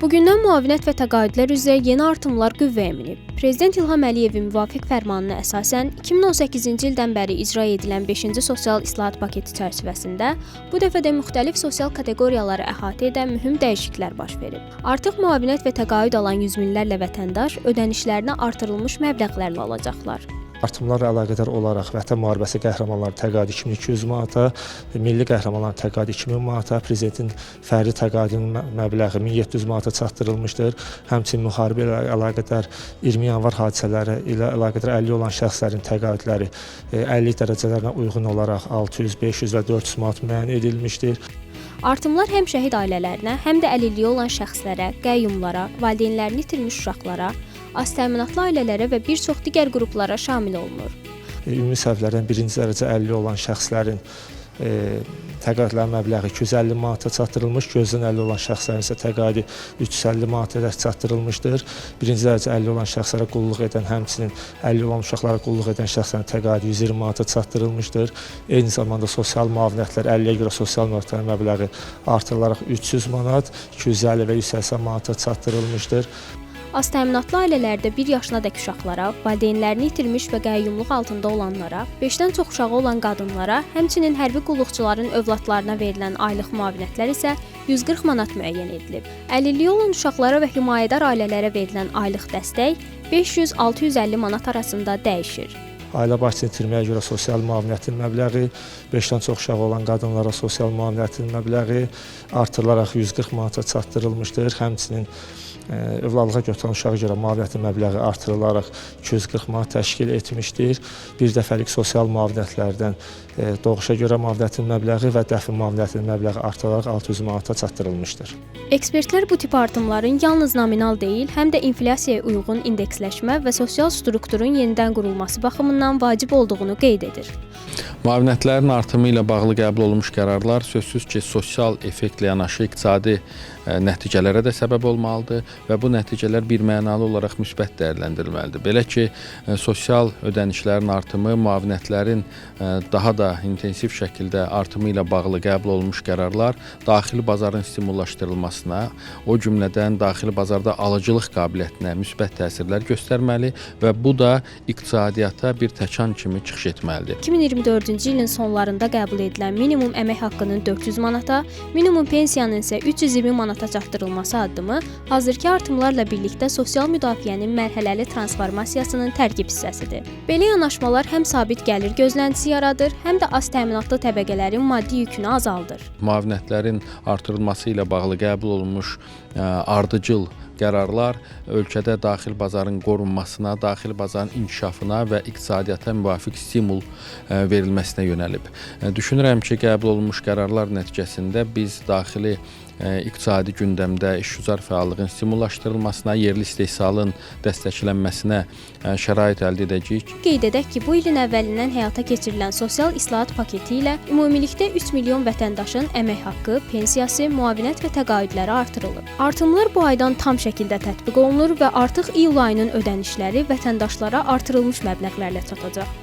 Bugündən müavinət və təqaüdlər üzrə yeni artımlar qüvvəyə minib. Prezident İlham Əliyevin müvafiq fərmanına əsasən 2018-ci ildən bəri icra edilən 5-ci sosial islahat paketi çərçivəsində bu dəfə də müxtəlif sosial kateqoriyaları əhatə edən mühüm dəyişikliklər baş verib. Artıq müavinət və təqaüd alan yüz minlərlə vətəndaş ödənişlərini artırılmış məbləğlərlə alacaqlar. Artımlarla əlaqədar olaraq Vətən müharibəsi qəhrəmanları təqaüdü 2200 manata, milli qəhrəmanların təqaüdü 2000 manata, prezidentin fərdi təqaüdünün məbləği 1700 manata çatdırılmışdır. Həmçinin müharibə ilə əlaqədar 20 yanvar hadisələri ilə əlaqədar 50 olan şəxslərin təqaüdləri 50 dərəcələrinə uyğun olaraq 600, 500 və 400 manat müəyyən edilmişdir. Artımlar həm şəhid ailələrinə, həm də əlilliyi olan şəxslərə, qəyyumlara, valideynlərini itirmiş uşaqlara, az təminatlı ailələrə və bir çox digər qruplara şamil olunur. Ümumi səhvlərdən birinci dərəcə əlilliyi olan şəxslərin təqaüdlərin məbləği 250 manata çatdırılmış, gözdən əlilliyi olan şəxslərin isə təqaüdü 350 manata çatdırılmışdır. Birinci dərəcə əlilliyi olan şəxslərə qulluq edən, həmçinin əlilliyi olan uşaqlara qulluq edən şəxslərin təqaüdü 120 manata çatdırılmışdır. Eyni zamanda sosial müavinətlər, əlilliyə görə sosial müavinətlərin məbləği artırılaraq 300 manat, 250 və 180 manata çatdırılmışdır. Az təminatlı ailələrdə 1 yaşınadək uşaqlara, valideynlərini itirmiş və qəyyumluq altında olanlara, 5-dən çox uşağı olan qadınlara, həmçinin hərbi qulluqçuların övladlarına verilən aylıq müavinətlər isə 140 manat müəyyən edilib. Əlilliyi olan uşaqlara və himayədar ailələrə verilən aylıq dəstək 500-650 manat arasında dəyişir. Ailə başçısını itirməyə görə sosial müavinətin məbləği, 5-dən çox uşağı olan qadınlara sosial müavinətin məbləği artırılaraq 140 manata çatdırılmışdır. Həmçinin övladlığa götürən uşağa görə müavinətin məbləği artırılaraq 240 manat təşkil etmişdir. Bir dəfəlik sosial müavinətlərdən doğuşa görə müavinətin məbləği və dəfn müavinətinin məbləği artırılaraq 600 manata çatdırılmışdır. Ekspertlər bu tip artımların yalnız nominal deyil, həm də inflyasiyaya uyğun indeksləşmə və sosial strukturun yenidən qurulması baxımından vacib olduğunu qeyd edir. Müavinətlərin artımı ilə bağlı qəbul olunmuş qərarlar sözsüz ki, sosial effektlə yanaşı iqtisadi nəticələrə də səbəb olmalıdır və bu nəticələr birmənalı olaraq müsbət dəyərləndirilməlidir. Belə ki, sosial ödənişlərin artımı, müavinətlərin daha da intensiv şəkildə artımı ilə bağlı qəbul olunmuş qərarlar daxili bazarın stimullaşdırılmasına, o cümlədən daxili bazarda alıcılıq qabiliyyətinə müsbət təsirlər göstərməli və bu da iqtisadiyyata bir təkan kimi çıxış etməlidir. 2024-cü ilin sonlarında qəbul edilən minimum əmək haqqının 400 manata, minimum pensiyanın isə 320 manata çatdırılması addımı hazırki artımlarla birlikdə sosial müdafiənin mərhələli transformasiyasının tərkib hissəsidir. Belə yanaşmalar həm sabit gəlir gözləntisi yaradır, həm də az təminatlı təbəqələrin maddi yükünü azaldır. Müavinətlərin artırılması ilə bağlı qəbul olunmuş ardıcıl qərarlar ölkədə daxili bazarın qorunmasına, daxili bazarın inkişafına və iqtisadiyyata müvafiq stimul verilməsinə yönəlib. Düşünürəm ki, qəbul olunmuş qərarlar nəticəsində biz daxili iqtisadi gündəmdə işgüzar fəallığın stimullaşdırılmasına, yerli istehsalın dəstəklənməsinə şərait əldə edəcəyik. Qeyd edək ki, bu ilin əvvəlindən həyata keçirilən sosial islahat paketi ilə ümumilikdə 3 milyon vətəndaşın əmək haqqı, pensiyası, müavinət və təqaüdləri artırılıb. Artımlar bu aydan tam şəkildə tətbiq olunur və artıq iyul ayının ödənişləri vətəndaşlara artırılmış məbləğlərlə çatacaq.